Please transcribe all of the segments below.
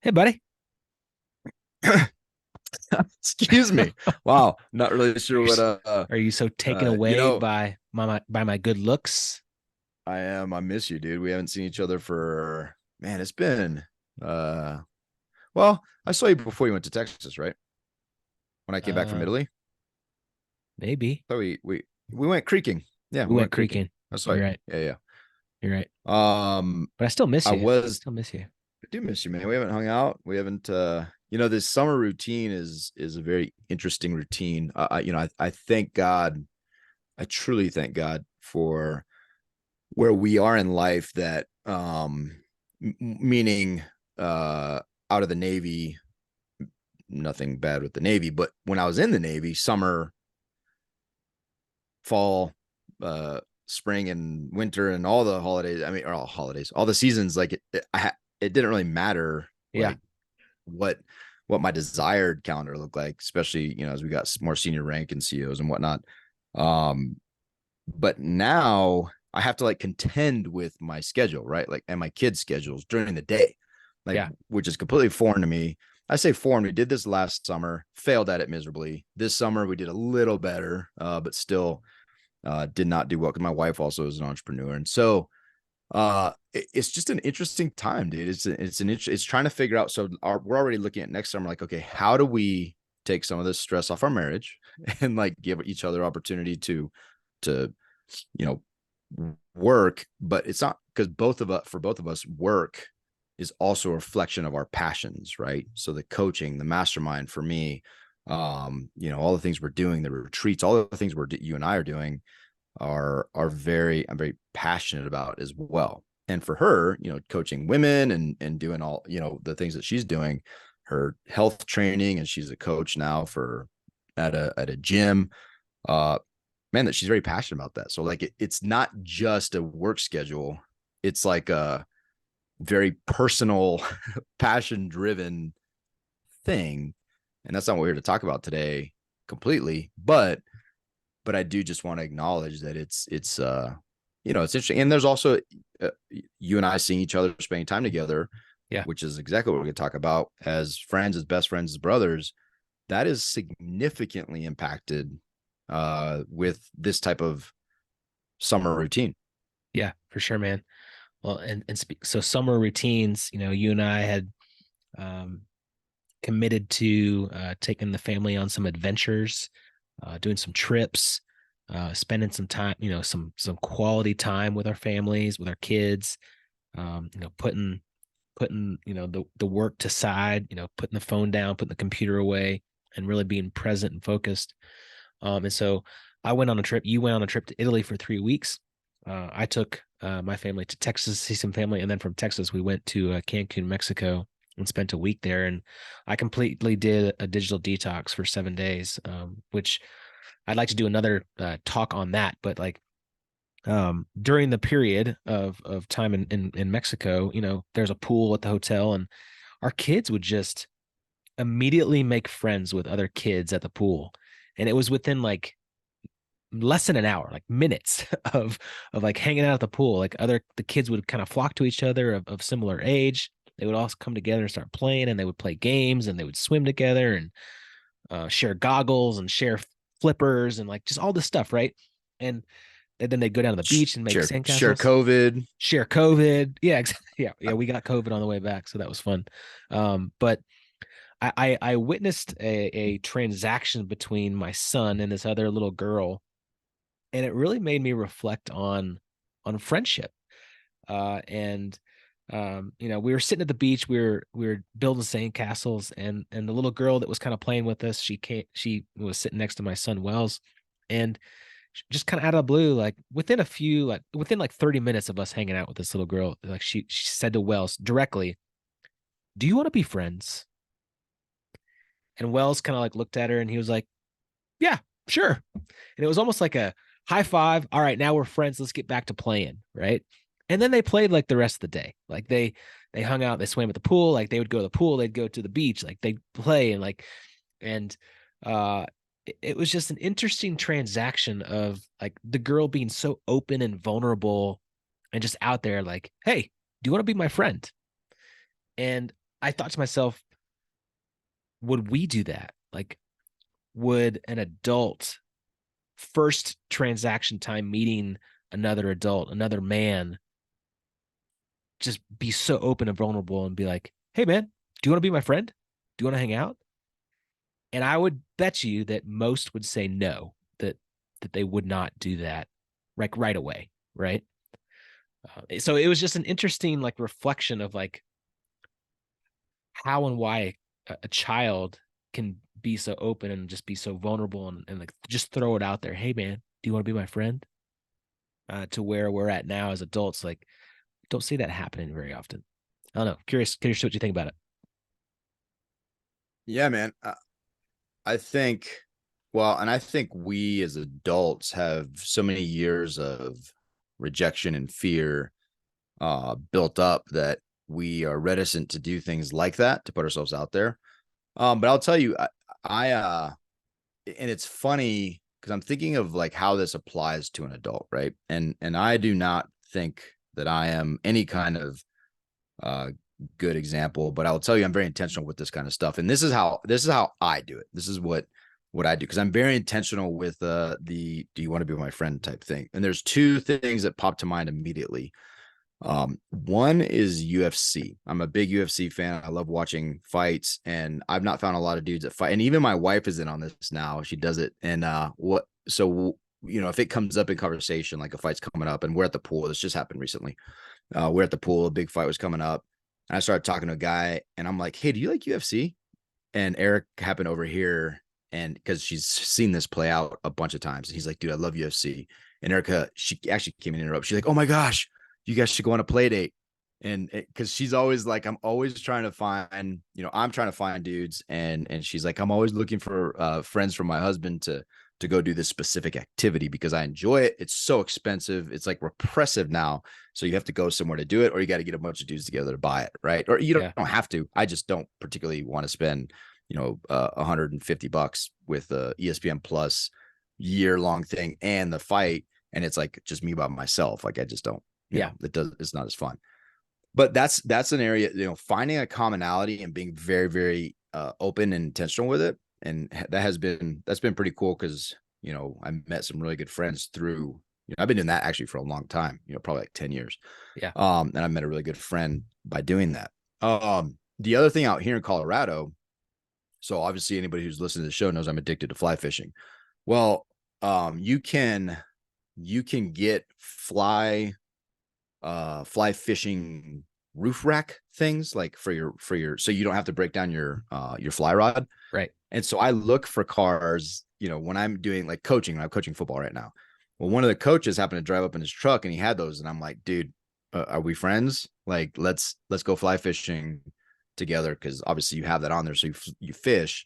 Hey, buddy. Excuse me. Wow, not really sure You're, what are you so taken you away know, by my good looks? I am. I miss you, dude. We haven't seen each other for man, it's been uh well, I saw you before you went to Texas, right? When I came back from Uh, Italy. Maybe So we went creeking. Yeah, we we went went creeking. creaking. I saw You're you. right. Yeah, You're right. yeah. But I still miss I you. I was still miss you. I do miss you, man. We haven't hung out. We haven't this summer routine is a very interesting routine. I thank God. I truly thank God for where we are in life that meaning out of the Navy, nothing bad with the Navy, but when I was in the Navy, summer, fall, spring and winter and all the holidays, I mean, or all holidays, all the seasons, like it didn't really matter Yeah. like what my desired calendar looked like, especially as we got more senior rank and COs and whatnot. um but now I have to like contend with my schedule, right? Like, and my kids' schedules during the day, like, Yeah. which is completely foreign to me. I say foreign. We did this last summer, failed at it miserably. This summer we did a little better, but still did not do well because my wife also is an entrepreneur, and so it's just an interesting time, dude. It's trying to figure out. So we're already looking at next summer, like, okay, how do we take some of this stress off our marriage and like give each other opportunity to you know work, but it's not, because both of us, work is also a reflection of our passions, right? So the coaching, the mastermind for me, all the things we're doing, the retreats, all the things you and I are doing are very, I'm very passionate about as well. And for her, coaching women and doing all, the things that she's doing, her health training, and she's a coach now for at a gym. uh Man, that she's very passionate about that. So like it's not just a work schedule. It's like a very personal, passion driven thing. And that's not what we're here to talk about today completely. But I do just want to acknowledge that it's interesting. And there's also you and I seeing each other, spending time together, Yeah. which is exactly what we're going to talk about as friends, as best friends, as brothers. That is significantly impacted with this type of summer routine. Yeah, for sure, man. Well, so summer routines, you and I had um committed to taking the family on some adventures, doing some trips, spending some time, some quality time with our families, with our kids, putting the work to side, putting the phone down, putting the computer away, and really being present and focused. And so I went on a trip. You went on a trip to Italy for 3 weeks. I took my family to Texas to see some family, and then from Texas we went to Cancun, Mexico, and spent a week there. And I completely did a digital detox for 7 days, which I'd like to do another talk on that. But like during the period of time in Mexico, there's a pool at the hotel, and our kids would just immediately make friends with other kids at the pool. And it was within like less than an hour, like minutes of like hanging out at the pool. Like the kids would kind of flock to each other of similar age. They would all come together and start playing, and they would play games, and they would swim together, and share goggles and share flippers and like just all this stuff, right? And then they'd go down to the beach and make Share sandcastles, COVID. share COVID. Yeah, yeah. We got COVID on the way back, so that was fun. But I witnessed a transaction between my son and this other little girl, and it really made me reflect on friendship. And we were sitting at the beach, we were building sandcastles, and the little girl that was kind of playing with us, she was sitting next to my son Wells, and just kind of out of the blue, like within like 30 minutes of us hanging out with this little girl, like she said to Wells directly, "Do you want to be friends?" And Wells kind of like looked at her, and he was like, "Yeah, sure." And it was almost like a high five. All right, now we're friends. Let's get back to playing, right? And then they played like the rest of the day. Like they hung out, they swam at the pool. Like they would go to the pool, they'd go to the beach, like they'd play and uh it was just an interesting transaction of like the girl being so open and vulnerable and just out there like, "Hey, do you want to be my friend?" And I thought to myself, would we do that? Like, would an adult first transaction time meeting another adult, another man, just be so open and vulnerable and be like, hey, man, do you want to be my friend? Do you want to hang out? And I would bet you that most would say no, that they would not do that like right away, right? So it was just an interesting like reflection of like how and why a child can be so open and just be so vulnerable and like just throw it out there. Hey man, do you want to be my friend? To where we're at now as adults, like don't see that happening very often. I don't know. Curious what you think about it. Yeah, man. I think, well, and I think we as adults have so many years of rejection and fear built up that we are reticent to do things like that, to put ourselves out there. But I'll tell you, and it's funny because I'm thinking of like how this applies to an adult, right? And I do not think that I am any kind of uh good example, but I'll tell you I'm very intentional with this kind of stuff. And this is how I do it. This is what I do because I'm very intentional with the do you want to be my friend type thing. And there's two things that pop to mind immediately. One is UFC. I'm a big UFC fan. I love watching fights, and I've not found a lot of dudes that fight. And even my wife is in on this now. She does it. And if it comes up in conversation, like a fight's coming up, and we're at the pool, this just happened recently. We're at the pool, a big fight was coming up. And I started talking to a guy, and I'm like, hey, do you like UFC? And Eric happened over here, and because she's seen this play out a bunch of times, and he's like, dude, I love UFC. And Erica, she actually came in and interrupted. She's like, oh my gosh, you guys should go on a play date. And because she's always like, I'm always trying to find, I'm trying to find dudes, and she's like, I'm always looking for friends for my husband to go do this specific activity because I enjoy it. It's so expensive. It's like repressive now. So you have to go somewhere to do it, or you got to get a bunch of dudes together to buy it, right? Or you Yeah, don't have to. I just don't particularly want to spend, $150 with the ESPN Plus year-long thing and the fight, and it's like just me by myself. Like I just don't, yeah, it's not as fun. But that's an area, finding a commonality and being very, very open and intentional with it. And that's been pretty cool because, I met some really good friends through, I've been doing that actually for a long time, probably like 10 years. yeah. And I met a really good friend by doing that. The other thing out here in Colorado, so obviously anybody who's listening to the show knows I'm addicted to fly fishing. Well, you can get fly fishing roof rack things like for your so you don't have to break down your fly rod. Right. And so I look for cars, when I'm doing like coaching, I'm coaching football right now. Well, one of the coaches happened to drive up in his truck and he had those, and I'm like, dude, are we friends? Like, let's go fly fishing together because obviously you have that on there, so you fish.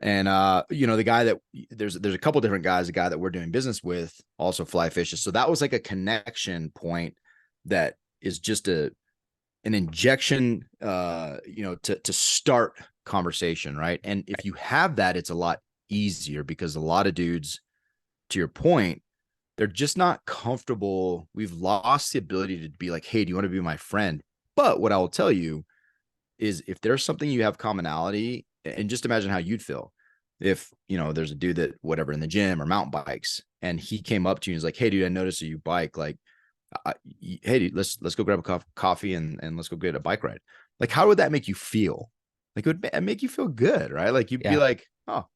And the guy that there's a couple different guys, the guy that we're doing business with also fly fishes. So that was like a connection point. That is just an injection, to start conversation, right? And if you have that, it's a lot easier because a lot of dudes, to your point, they're just not comfortable. We've lost the ability to be like, hey, do you want to be my friend? But what I will tell you is if there's something you have commonality, and just imagine how you'd feel if, there's a dude that whatever in the gym or mountain bikes, and he came up to you and was like, hey, dude, I noticed that you bike. Like, hey, dude, let's go grab a coffee and let's go get a bike ride. Like, how would that make you feel? Like, it would make you feel good, right? Like, you'd be Yeah. like, oh,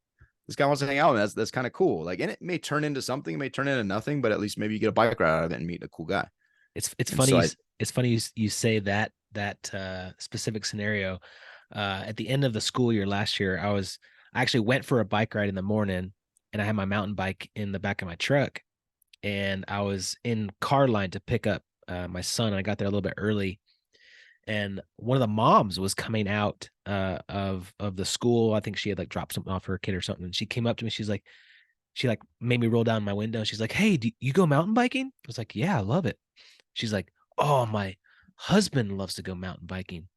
this guy wants to hang out. That's kind of cool. Like, and it may turn into something, it may turn into nothing, but at least maybe you get a bike ride out of it and meet a cool guy. It's And funny. so I, It's funny you say that specific scenario. At the end of the school year last year, I actually went for a bike ride in the morning, and I had my mountain bike in the back of my truck, and I was in car line to pick up my son. I got there a little bit early, and one of the moms was coming out of the school. I think she had like dropped something off her kid or something. And she came up to me. She like made me roll down my window. She's like, "Hey, do you go mountain biking?" I was like, "Yeah, I love it." She's like, "Oh, my husband loves to go mountain biking.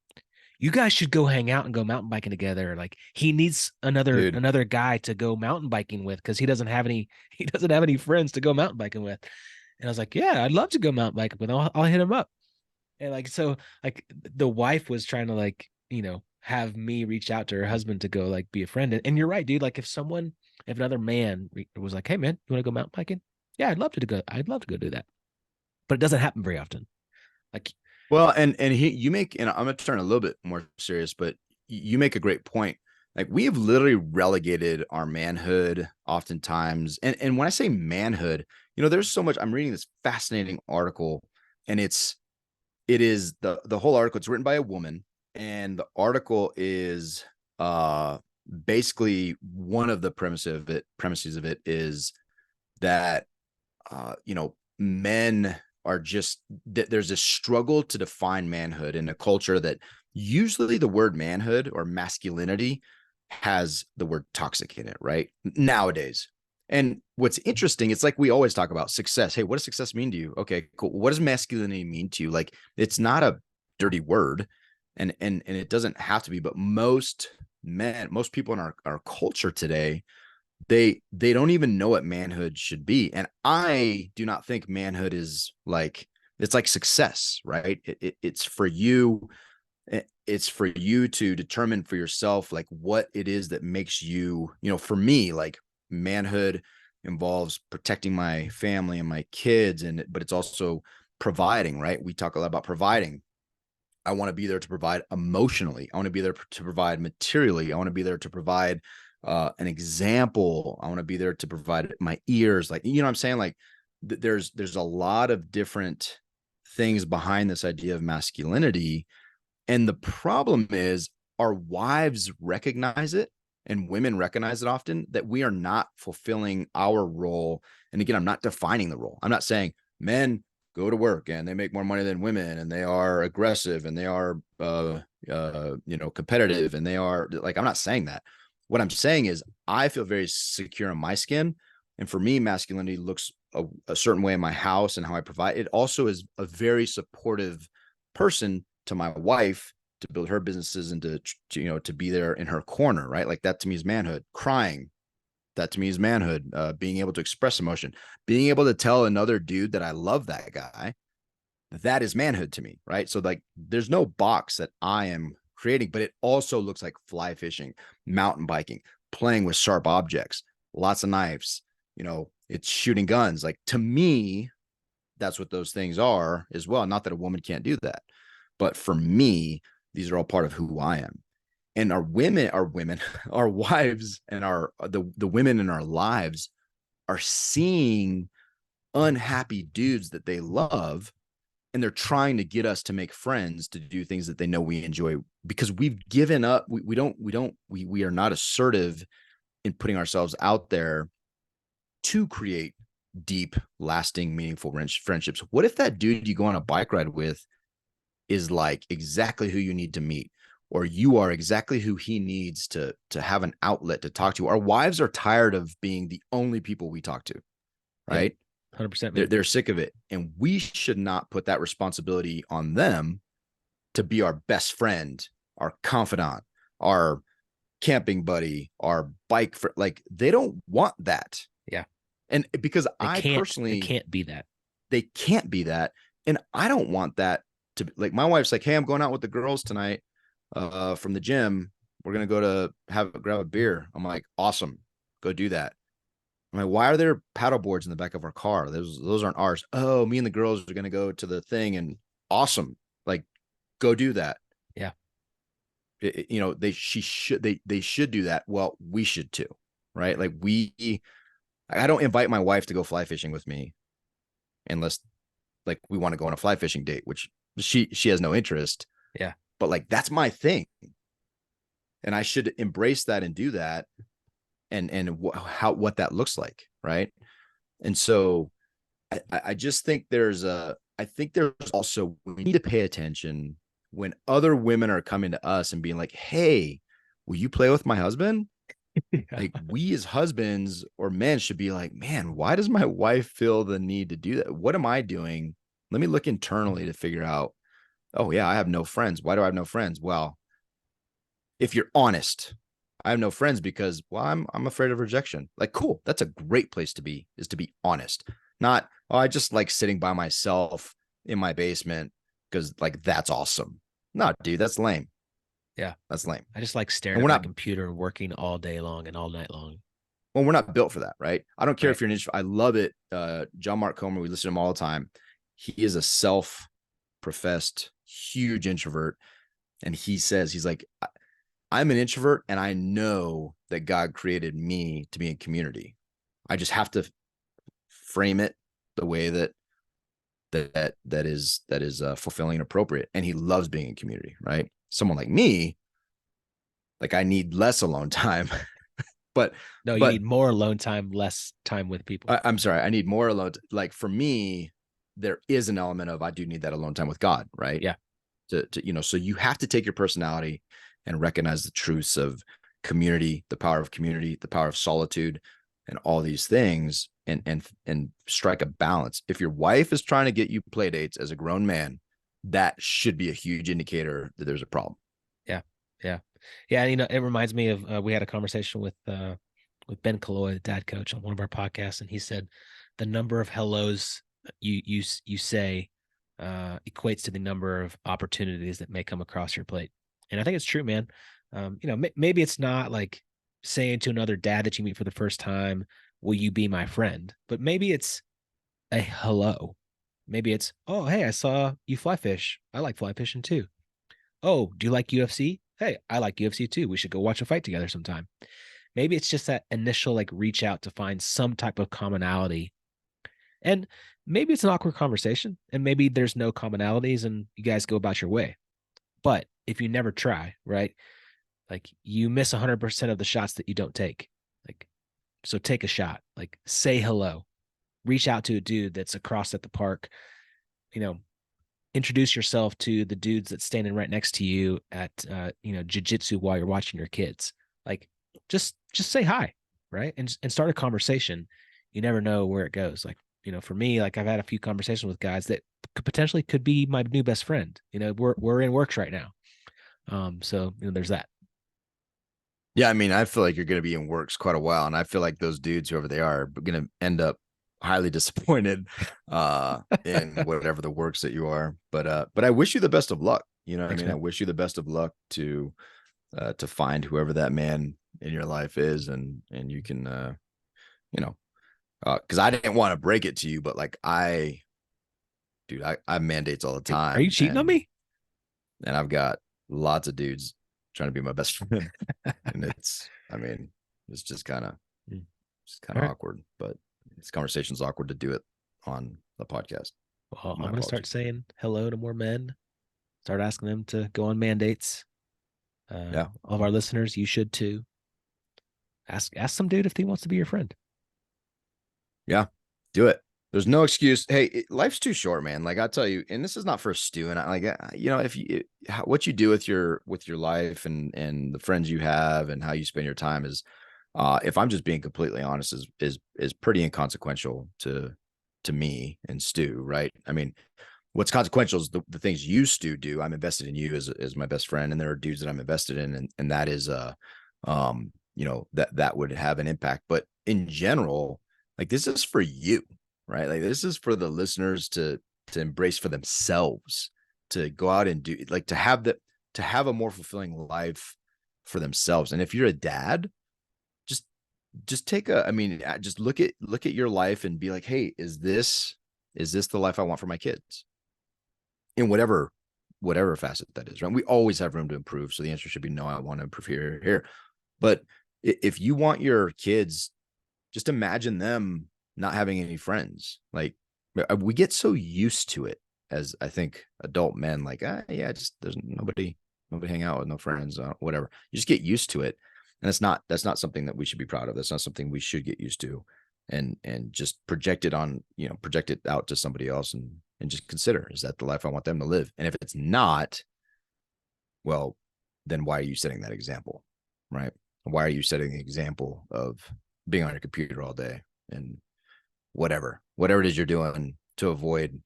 You guys should go hang out and go mountain biking together. Like he needs dude, another guy to go mountain biking with because he doesn't have any friends to go mountain biking with." And I was like, "Yeah, I'd love to go mountain biking with. I'll hit him up." And like so, like the wife was trying to like have me reach out to her husband to go like be a friend. And you're right, dude. Like if another man was like, "Hey, man, you want to go mountain biking?" Yeah, I'd love to go do that. But it doesn't happen very often. Like, Well, and you make, and I'm gonna turn a little bit more serious, but you make a great point. Like we have literally relegated our manhood oftentimes. And when I say manhood, there's so much. I'm reading this fascinating article, and it is the whole article. It's written by a woman, and the article is basically one of the premises of it is that men are just there's a struggle to define manhood in a culture that usually the word manhood or masculinity has the word toxic in it, right? Nowadays. And what's interesting, it's like we always talk about success. Hey, what does success mean to you? Okay, cool. What does masculinity mean to you? Like it's not a dirty word, and it doesn't have to be, but most men, most people in our culture today, they don't even know what manhood should be. And I do not think manhood is like, it's like success, right? It's for you. It's for you to determine for yourself, like what it is that makes you, for me, like manhood involves protecting my family and my kids. But it's also providing, right? We talk a lot about providing. I want to be there to provide emotionally. I want to be there to provide materially. I want to be there to provide an example. I want to be there to provide my ears. Like, you know what I'm saying? Like there's a lot of different things behind this idea of masculinity. And the problem is our wives recognize it, and women recognize it often, that we are not fulfilling our role. And again, I'm not defining the role. I'm not saying men go to work and they make more money than women and they are aggressive and they are competitive and they are like, I'm not saying that. What I'm saying is I feel very secure in my skin. And for me, masculinity looks a certain way in my house and how I provide. It also is a very supportive person to my wife to build her businesses and to be there in her corner, right? Like that to me is manhood. Crying, that to me is manhood. Being able to express emotion, being able to tell another dude that I love that guy, that is manhood to me, right? So like there's no box that I am creating, but it also looks like fly fishing, mountain biking, playing with sharp objects, lots of knives, it's shooting guns. Like to me, that's what those things are as well. Not that a woman can't do that, but for me, these are all part of who I am. And our wives and the women in our lives are seeing unhappy dudes that they love, and they're trying to get us to make friends, to do things that they know we enjoy, because we've given up. We are not assertive in putting ourselves out there to create deep, lasting, meaningful friendships. What if that dude you go on a bike ride with is like exactly who you need to meet, or you are exactly who he needs to have an outlet to talk to? Our wives are tired of being the only people we talk to, yep, right? 100%, They're, man. they're sick of it. And we should not put that responsibility on them to be our best friend, our confidant, our camping buddy, our bike for, like they don't want that. Yeah. And because I They personally, can't be that. they can't be that. And I don't want that to, like, my wife's like, hey, I'm going out with the girls tonight from the gym. We're going to go to grab a beer. I'm like, awesome. Go do that. I'm like, why are there paddle boards in the back of our car? Those aren't ours. Oh, me and the girls are going to go to the thing, and awesome. Like, go do that. Yeah. They should do that. Well, we should too. Right. Like I don't invite my wife to go fly fishing with me unless like we want to go on a fly fishing date, which she has no interest. Yeah. But like that's my thing, and I should embrace that and do that, and what that looks like, right? And so I just think I think there's also, we need to pay attention when other women are coming to us and being like, hey, will you play with my husband? Yeah. Like we as husbands or men should be like, man, why does my wife feel the need to do that? What am I doing? Let me look internally to figure out, oh yeah, I have no friends. Why do I have no friends? Well, if you're honest, I have no friends because, well, I'm afraid of rejection. Like, cool. That's a great place to be, is to be honest. Not, oh, I just like sitting by myself in my basement because like that's awesome. No, dude, that's lame. Yeah. That's lame. I just like staring And at we're my not computer and working all day long and all night long. well, we're not built for that, right? I don't care Right. if you're an introvert. I love it. John Mark Comer, we listen to him all the time. He is a self-professed huge introvert, and he says he's like, I'm an introvert, and I know that God created me to be in community. I just have to frame it the way that is fulfilling and appropriate. And he loves being in community, right? Someone like me, like I need less alone time, but No, you but need more alone time, less time with people. I'm sorry, I need more alone. Like for me, there is an element of I do need that alone time with God, right? Yeah. So you have to take your personality and recognize the truths of community, the power of solitude, and all these things, and strike a balance. If your wife is trying to get you play dates as a grown man, that should be a huge indicator that there's a problem. Yeah. Yeah. Yeah. It reminds me of we had a conversation with Ben Kaloy, the dad coach, on one of our podcasts, and he said the number of hellos you say equates to the number of opportunities that may come across your plate. And I think it's true, man. Maybe it's not like saying to another dad that you meet for the first time, "Will you be my friend?" But maybe it's a hello. Maybe it's, "Oh, hey, I saw you fly fish. I like fly fishing too. Oh, do you like UFC? Hey, I like UFC too. We should go watch a fight together sometime." Maybe it's just that initial like reach out to find some type of commonality. And maybe it's an awkward conversation and maybe there's no commonalities and you guys go about your way. But if you never try, right? Like you miss 100% of the shots that you don't take. Like, so take a shot, like say hello, reach out to a dude that's across at the park, you know, introduce yourself to the dudes that's standing right next to you at jiu-jitsu while you're watching your kids. Like just say hi, right? And start a conversation. You never know where it goes. Like, for me, like I've had a few conversations with guys that could be my new best friend. We're in works right now. So there's that. Yeah, I mean, I feel like you're going to be in works quite a while, and I feel like those dudes, whoever they are going to end up highly disappointed in whatever the works that you are. But I wish you the best of luck. You know what I Thanks, mean? I man. wish you the best of luck to find whoever that man in your life is, and you can you know because I didn't want to break it to you, but like dude, I have mandates all the Are you time, cheating on and me? I've got lots of dudes trying to be my best friend, and I mean, it's just kind of Mm. it's kind All of right. awkward, but this conversation's awkward to do it on the podcast. Well, I'm My gonna start apologies. saying hello to more men. Start asking them to go on mandates. Yeah, All of our listeners, you should too. Ask some dude if he wants to be your friend. yeah, do it. There's no excuse. Hey, life's too short, man. Like I tell you, and this is not for Stu. And I like, if what you do with your life and the friends you have and how you spend your time is, if I'm just being completely honest, is pretty inconsequential to me and Stu, right? I mean, what's consequential is the things you, Stu, do. I'm invested in you as my best friend, and there are dudes that I'm invested in, and that is that would have an impact. But in general, like this is for you, right? Like this is for the listeners to embrace for themselves, to go out and do, like, to have a more fulfilling life for themselves. And if you're a dad, just take a, I mean, just look at your life and be like, hey, is this the life I want for my kids, in whatever facet that is, right? We always have room to improve, so the answer should be no. I want to improve here. But if you want your kids, just imagine them not having any friends. Like, we get so used to it as, I think, adult men, like, yeah, just there's nobody hang out with, no friends, whatever. You just get used to it, and that's not something that we should be proud of. That's not something we should get used to, and just project it on, project it out to somebody else, and just consider, is that the life I want them to live? And if it's not, well, then why are you setting that example, right? Why are you setting the example of being on your computer all day and whatever it is you're doing to avoid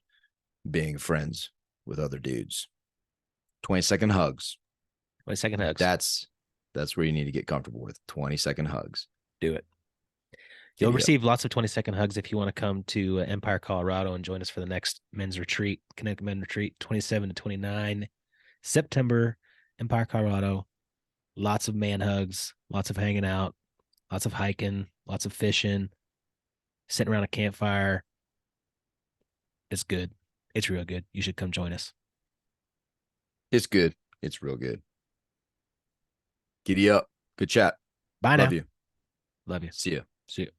being friends with other dudes? 20-second hugs. Wait, second hugs. That's where you need to get comfortable with 20-second hugs. Do it. You'll Giddy up. receive lots of 20-second hugs if you want to come to Empire, Colorado and join us for the next men's retreat, Kinetic Men Retreat, 27 to 29 September Empire, Colorado. Lots of man hugs, lots of hanging out, lots of hiking, lots of fishing, sitting around a campfire. It's good. It's real good. You should come join us. It's good. It's real good. Giddy up. Good chat. Bye Love now. you. Love you. See ya. See you.